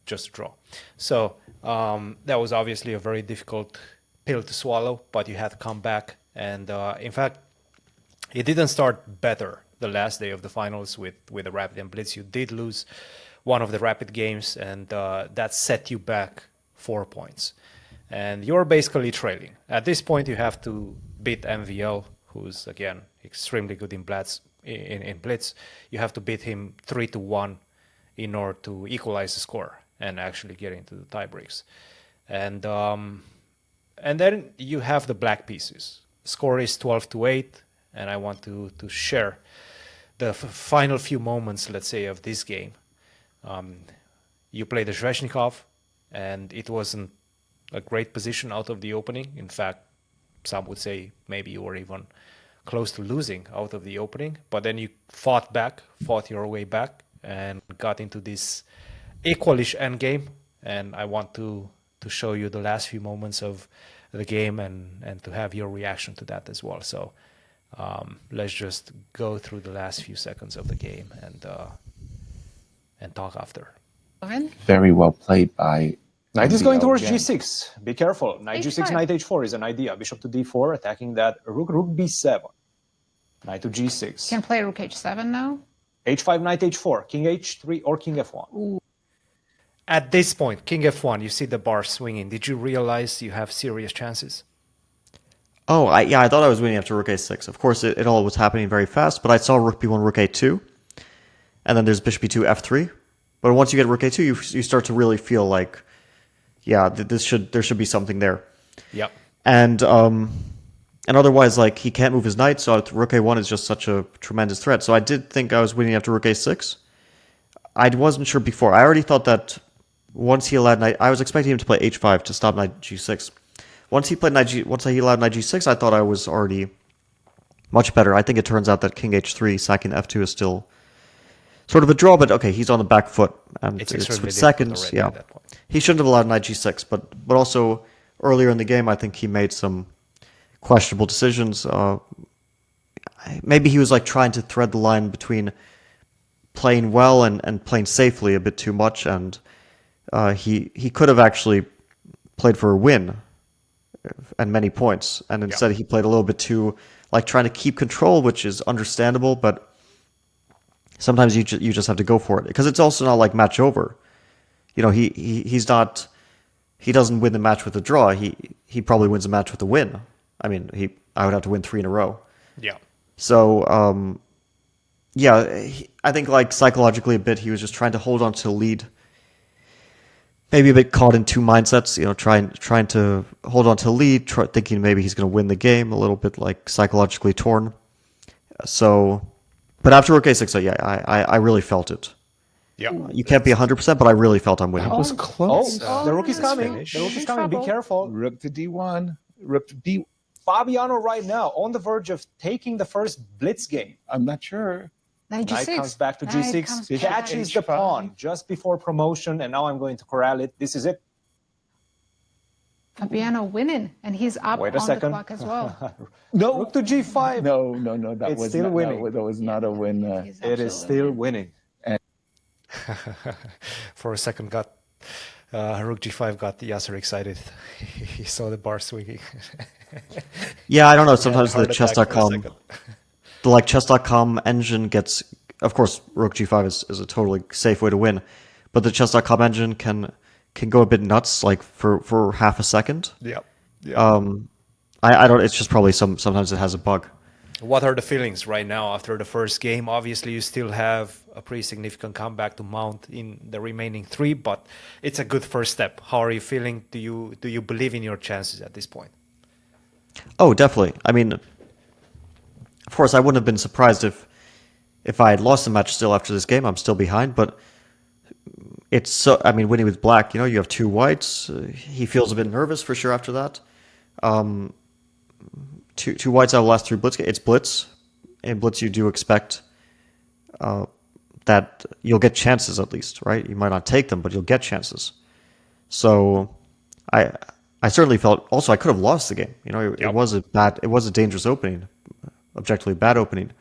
just a draw. So that was obviously a very difficult pill to swallow, but you had to come back. And in fact, it didn't start better the last day of the finals with the rapid and blitz. You did lose one of the rapid games, and that set you back 4 points. And you're basically trailing. At this point, you have to beat MVL, who's again extremely good in blitz. In blitz, you have to beat him 3-1 in order to equalize the score and actually get into the tie breaks. And then you have the black pieces. Score is 12-8, and I want to share the final few moments, let's say, of this game. You play the Zveshnikov, and it wasn't a great position out of the opening. In fact, some would say maybe you were even close to losing out of the opening. But then you fought your way back, and got into this equalish endgame. And I want to show you the last few moments of the game, and to have your reaction to that as well. So let's just go through the last few seconds of the game and talk after. Very well played by Knight is going MVL towards again. g6. Be careful. Knight g6, H5. knight h4 is an idea. Bishop to d4, attacking that rook, rook b7. Knight to g6. Can play rook h7 now. h5, knight h4, king h3, or king f1. Ooh. At this point, king f1, you see the bar swinging. Did you realize you have serious chances? Oh, I thought I was winning after rook a6. Of course, it all was happening very fast, but I saw rook b1, rook a2, and then there's bishop b2, f3. But once you get rook a2, you start to really feel like, yeah, there should be something there. Yep. And otherwise, like, he can't move his knight, so rook a1 is just such a tremendous threat. So I did think I was winning after rook a6. I wasn't sure before. I already thought that once he allowed knight, I was expecting him to play h5 to stop knight g6. Once he allowed knight g6, I thought I was already much better. I think it turns out that king h3, sacking f2 is still sort of a draw, but okay, he's on the back foot, and it's with seconds. Yeah, he shouldn't have allowed knight g6, but also earlier in the game, I think he made some questionable decisions. Maybe he was like trying to thread the line between playing well and playing safely a bit too much, and he could have actually played for a win and many points, and instead he played a little bit too like trying to keep control, which is understandable, but sometimes you just have to go for it, because it's also not like match over. You know, he doesn't win the match with a draw. He probably wins a match with a win. I mean, I would have to win 3 in a row. Yeah. So Yeah, I think like psychologically a bit, he was just trying to hold on to the lead. Maybe a bit caught in two mindsets, trying to hold on to the lead, thinking maybe he's going to win the game, a little bit like psychologically torn. So, but after Rook A6, yeah, I really felt it. Yeah. You can't be 100%, but I really felt I'm winning. That was close. The rook is coming. finish. The rook is In coming. Be trouble. careful. Rook to D1. Rook to D. Fabiano right now on the verge of taking the first blitz game. I'm not sure. Knight Knight G6. comes back to Knight G6, comes Bishop back. catches the H5. pawn just before promotion, and now I'm going to corral it. This is it. Fabiano winning, and he's up Wait a on second. the clock as well. No. Rook to G5. No. That It's was still not, winning. That was not a win. He's It is absolutely still winning. winning. For a second, Rook G5 got Yasser excited. He saw the bar swinging. Yeah, I don't know. Sometimes the Heart attack for a chess.com, second. the chess.com engine gets, of course, Rook G5 is a totally safe way to win, but the chess.com engine can go a bit nuts, like for half a second. Yeah. I don't. It's just probably sometimes it has a bug. What are the feelings right now after the first game? Obviously, you still have a pretty significant comeback to mount in the remaining three, but it's a good first step. How are you feeling? Do you believe in your chances at this point? Oh, definitely. I mean, of course, I wouldn't have been surprised if I had lost the match still after this game. I'm still behind, but it's so. I mean, winning with black, you have two whites. He feels a bit nervous for sure after that. Two whites out of the last three blitz. It's blitz. In blitz, you do expect that you'll get chances at least, right? You might not take them, but you'll get chances. So, I certainly felt. Also, I could have lost the game. It was a dangerous opening, objectively bad opening.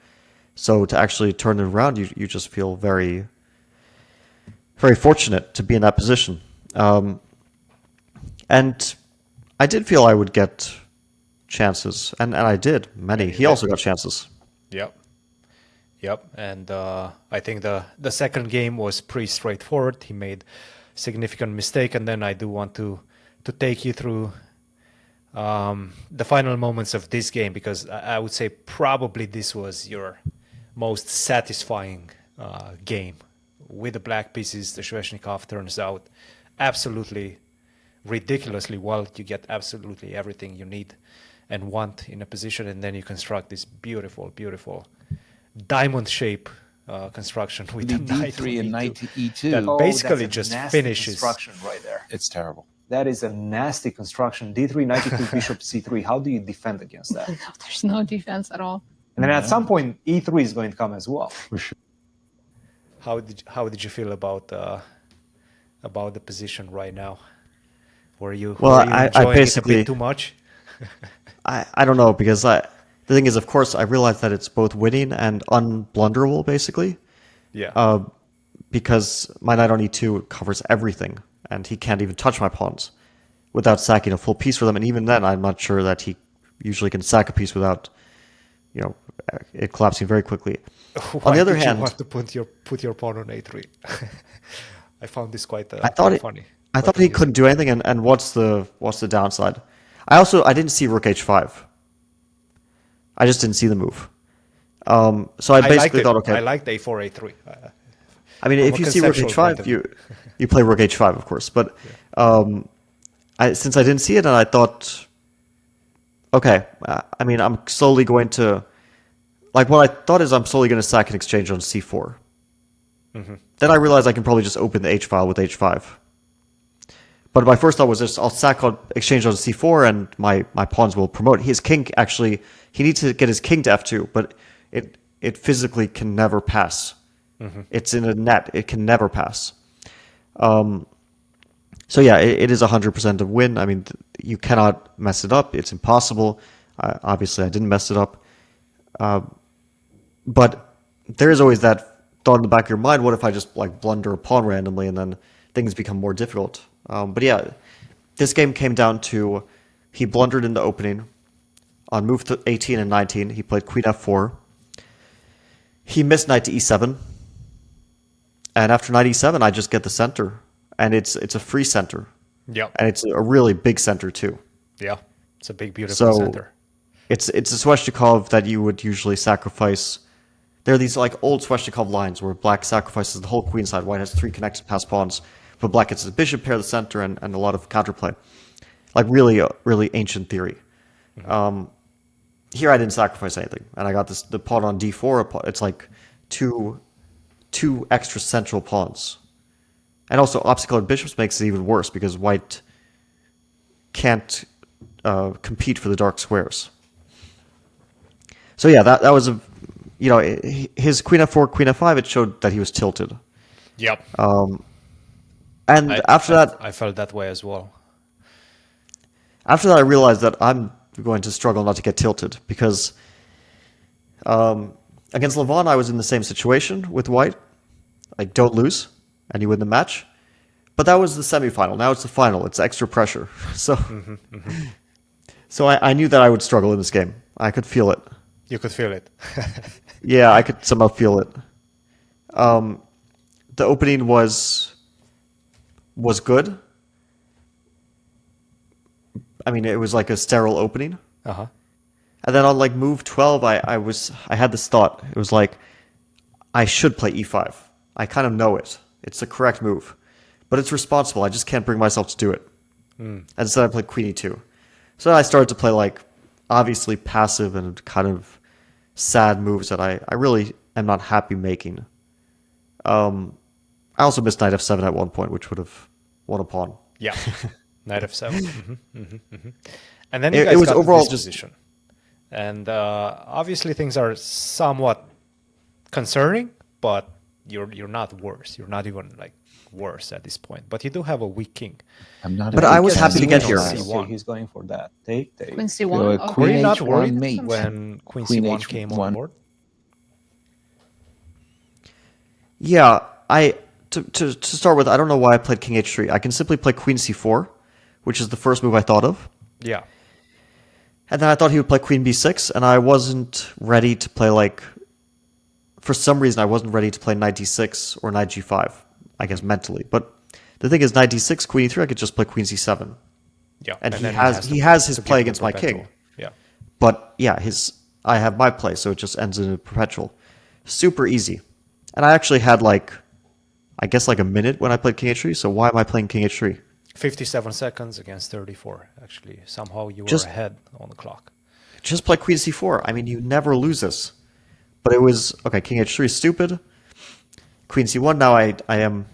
So to actually turn it around, you just feel very, very fortunate to be in that position. And I did feel I would get chances, and I did many. He also got chances. Yep. And I think the second game was pretty straightforward. He made significant mistake, and then I do want to take you through the final moments of this game, because I would say probably this was your most satisfying game. With the black pieces, the Sveshnikov turns out absolutely ridiculously well. You get absolutely everything you need and want in a position, and then you construct this beautiful diamond shape construction with the knight D3 and knight to E2. that basically that's a just nasty finishes. construction right there. It's terrible. That is a nasty construction. D3, knight E2, bishop C3. How do you defend against that? There's no defense at all. And then at some point, E3 is going to come as well. For sure. How did you feel about the position right now? Were you Well, enjoying I it a basically- bit too much? I don't know, because the thing is, of course, I realize that it's both winning and unblunderable, basically. Yeah. Because my knight on e2 covers everything, and he can't even touch my pawns without sacking a full piece for them. And even then, I'm not sure that he usually can sack a piece without, it collapsing very quickly. Why on the other did hand, you want to put your pawn on a3? I found this quite I thought funny. I thought he couldn't do anything, and what's the downside? I didn't see rook h5. I just didn't see the move. So I basically thought, okay. I liked a4, a3. I mean, if you see rook h5, you play rook h5, of course. But since I didn't see it, and I thought, okay, I'm slowly going to, what I thought is I'm slowly going to sack an exchange on c4. Mm-hmm. Then I realized I can probably just open the h file with h5. But my first thought was just I'll sack on exchange on c4, and my pawns will promote. His king actually, he needs to get his king to f2, but it physically can never pass. Mm-hmm. It's in a net; it can never pass. So yeah, it is 100% a win. I mean, you cannot mess it up. It's impossible. Obviously, I didn't mess it up. But there is always that thought in the back of your mind: what if I just blunder a pawn randomly, and then things become more difficult? But yeah, this game came down to he blundered in the opening. On move 18 and 19, he played queen f4. He missed knight to e7. And after knight e7, I just get the center. And it's a free center. Yeah. And it's a really big center, too. Yeah. It's a big, beautiful center. It's a Sveshnikov that you would usually sacrifice There are these like old Sveshnikov lines where black sacrifices the whole queen side, white has 3 connected passed pawns, but black gets the bishop pair, the center, and a lot of counterplay. Like really ancient theory. Here I didn't sacrifice anything, and I got the pawn on d4. It's like two extra central pawns. And also, opposite-colored bishops makes it even worse because white can't compete for the dark squares. So yeah, that was his queen f4, queen f5. It showed that he was tilted. Yep. And after that, I felt that way as well. After that, I realized that I'm going to struggle not to get tilted because against Levon, I was in the same situation with white. Like, don't lose, and you win the match. But that was the semifinal. Now it's the final. It's extra pressure. So, so I knew that I would struggle in this game. I could feel it. You could feel it. Yeah, I could somehow feel it. The opening was good. I mean, it was like a sterile opening. Uh-huh. And then on like move 12, I had this thought. It was like, I should play e5. I kind of know it. It's the correct move. But it's responsible. I just can't bring myself to do it. And instead I played queen e2. So then I started to play like obviously passive and kind of sad moves that I really am not happy making. I also missed knight f7 at one point, which would have won a pawn. Yeah. Knight f7. And then you guys it was got overall to this position. And obviously things are somewhat concerning, but you're not worse. You're not even like worse at this point. But you do have a weak king. I'm not. But a I big was fan happy to of get it. here. C1. He's going for that. Take. Queen So, c1. Queen Okay. Were you not H1 worried mate. when Queen Queen c1 H1. came on board? Yeah, to start with, I don't know why I played king h3. I can simply play queen c4, which is the first move I thought of. Yeah. And then I thought he would play queen b6, and I wasn't ready to play like... For some reason, I wasn't ready to play knight d6 or knight g5, I guess mentally. But the thing is, knight d6, queen e3, I could just play queen c7. Yeah. And then he has his to play give against the my perpetual. king. Yeah. But yeah, I have my play, so it just ends in a perpetual. Super easy. And I actually had like, I guess like a minute when I played king h3, so why am I playing king h3? 57 seconds against 34, actually. Somehow you were Just- ahead on the clock. Just play queen c4. I mean, you never lose this. But it was, okay, king h3 is stupid. Queen c1, now I am,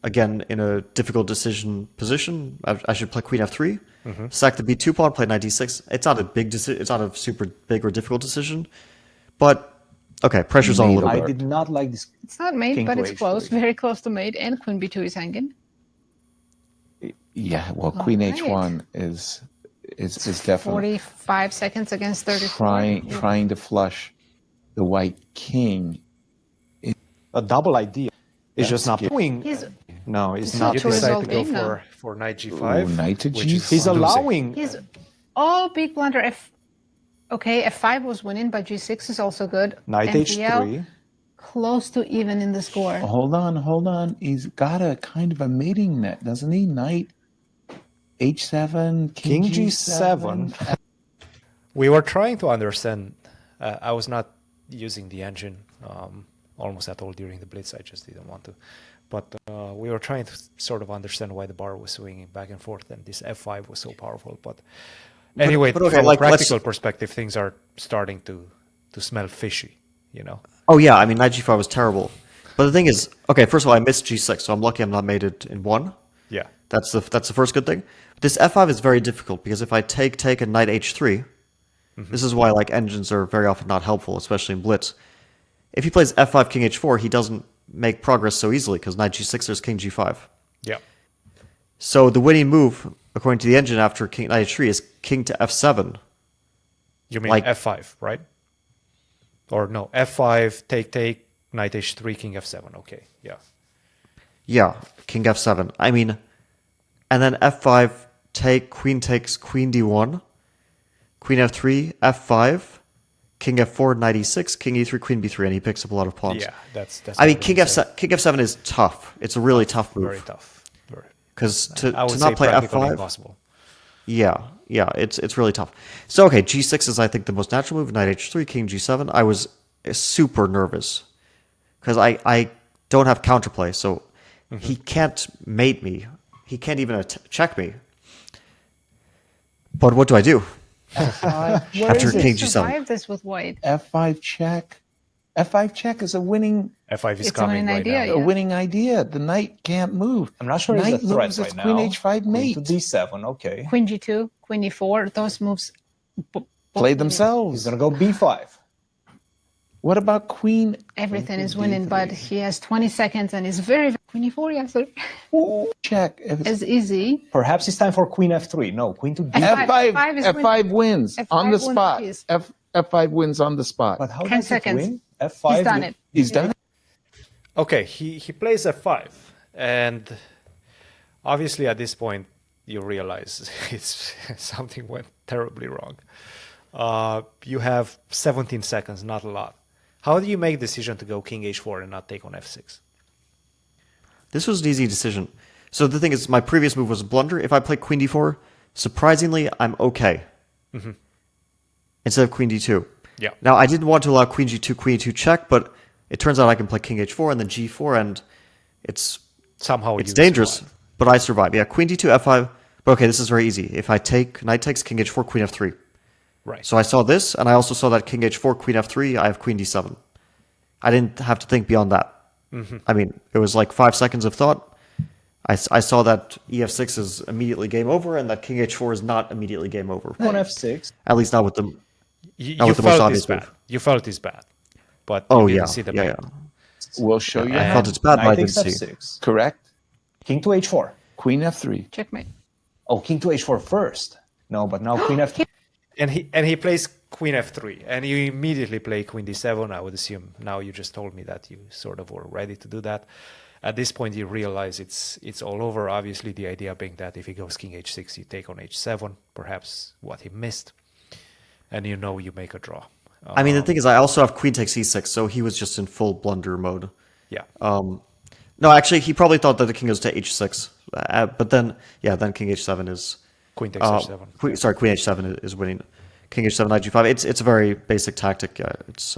again, in a difficult decision position. I should play queen f3. Sack the b2 pawn, play knight d6. It's not a big decision. It's not a super big or difficult decision. But, okay, pressure's on a little I bit. did not like this. It's not mate, King but to it's H3. close. Very close to mate. And queen b2 is hanging. Yeah, well, Queen Alright. H1 is definitely 45 seconds against 34. trying to flush the white king. A double idea. It's That's just not scary. doing. He's No, it's It's not. not You to decide resolve to go game now. for knight g5. Ooh, knight to which G5. is He's losing. allowing. He's big blunder. Okay, f5 was winning, but g6 is also good. Knight MPL, h3. close to even in the score. Hold on. He's got a kind of a mating net, doesn't he? Knight H7, King King G7. G7. We were trying to understand. I was not using the engine almost at all during the blitz. I just didn't want to. But we were trying to sort of understand why the bar was swinging back and forth, and this f5 was so powerful. But anyway, but okay, from like, a practical let's- perspective, things are starting to smell fishy, you know? Oh yeah, I mean, knight g5 was terrible. But the thing is, okay, first of all, I missed g6, so I'm lucky I'm not mated in 1. Yeah. That's the first good thing. This f5 is very difficult because if I take and knight h3, this is why like engines are very often not helpful, especially in blitz. If he plays f5 king h4, he doesn't make progress so easily because knight g6 there's king g5. Yeah. So the winning move, according to the engine after king knight h3, is king to f7. You mean Like- f5, right? Or no, f5, take, knight h3, king f7. Okay, yeah. Yeah, king f7. I mean, and then f5 takes queen d1, queen f3, f5, king f4, knight e6, king e3, queen b3, and he picks up a lot of pawns. Yeah, that's I mean, what king I'm saying. f7 is tough. It's a really tough Very move tough. Very. because I would to say not play practically f5. impossible. Yeah, it's really tough. So okay, g6 is I think the most natural move. Knight h3, king g7. I was super nervous because I don't have counterplay, so he can't mate me. He can't even check me. But what do I do? F5 Where After is it? King G7. Survive this with white. F5 check. F5 check is a winning F5 is It's coming only an right idea, now. yeah. a winning idea. The knight can't move. I'm not sure Knight it's a threat moves right its now. queen h5 Queen to mate. d7, okay. Queen g2, queen e4, those moves Play He's themselves. gonna go b5. What about queen? everything Queen is to winning, but d3. he has 20 seconds and is very queen e4, yeah, so Check. If it's easy. Perhaps it's time for queen f3. No, queen to d3. F5. F5, is F5 wins F5 on the wins spot. piece. F5 wins on the spot. But how 10 does seconds. it win? F5. He's done it. He's done it. Okay, he plays F5, and obviously at this point you realize it's something went terribly wrong. You have 17 seconds, not a lot. How do you make the decision to go king h4 and not take on f6? This was an easy decision. So the thing is, my previous move was a blunder. If I play queen d4, surprisingly, I'm okay. Instead of queen d2. Yeah. Now, I didn't want to allow queen g2, queen e2 check, but it turns out I can play king h4 and then g4, and it's Somehow it's you dangerous, survive. but I survive. Yeah, queen d2, f5. But okay, this is very easy. If I take knight takes king h4, queen f3. Right. So I saw this, and I also saw that king h4, queen f3. I have queen d7. I didn't have to think beyond that. I mean, it was like 5 seconds of thought. I saw that ef6 is immediately game over, and that king h4 is not immediately game over. on f6. At least not with the You, That you was the most felt obvious it's bad. move. You felt it's bad, but Oh you yeah, didn't see the yeah, mate. yeah. We'll show you I how. felt it's bad, but I Knight didn't takes see. f6. Correct. King to h4. Queen f3. Checkmate. Oh, king to h4 first. No, but now queen f3. And he plays queen f3, and you immediately play queen d7. I would assume now you just told me that you sort of were ready to do that. At this point, you realize it's all over. Obviously, the idea being that if he goes king h6, you take on h7, perhaps what he missed, and you know you make a draw. I mean, the thing is, I also have queen takes e6, so he was just in full blunder mode. Yeah. No, actually, he probably thought that the king goes to h6, but then, yeah, then king h7 is Queen takes h7. Queen h7 is winning. King h7, knight g5. It's a very basic tactic. It's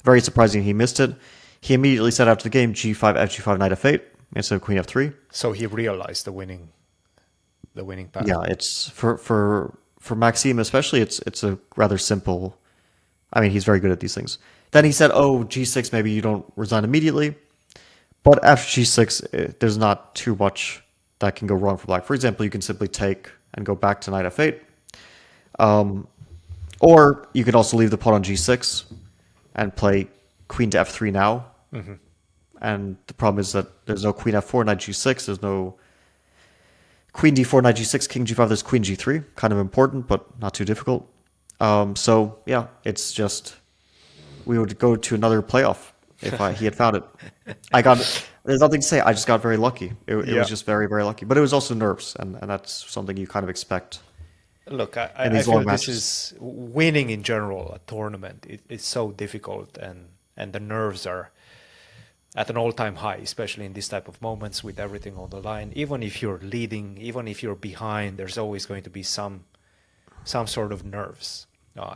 very surprising he missed it. He immediately set out to the game g5, fg5, knight f8 instead of queen f3. So he realized the winning path. Yeah, it's for Maxime especially. It's a rather simple. I mean, he's very good at these things. Then he said, "Oh, g6. Maybe you don't resign immediately." But after g6, there's not too much that can go wrong for black. For example, you can simply take and go back to knight f8. Or you could also leave the pawn on g6 and play queen to f3 now. And the problem is that there's no queen f4, knight g6. There's no queen d4, knight g6, king g5. There's queen g3. Kind of important, but not too difficult. So, yeah, it's just we would go to another playoff if he had found it. There's nothing to say. I just got very lucky. It was just very, very lucky. But it was also nerves, and that's something you kind of expect. Look, I these feel long this matches. is winning in general a tournament. It's so difficult, and the nerves are at an all-time high, especially in this type of moments with everything on the line. Even if you're leading, even if you're behind, there's always going to be some sort of nerves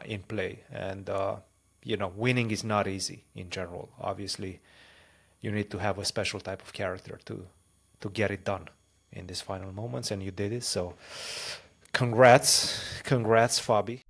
in play. And winning is not easy in general. Obviously, you need to have a special type of character to get it done in these final moments, and you did it. So, congrats, Fabi.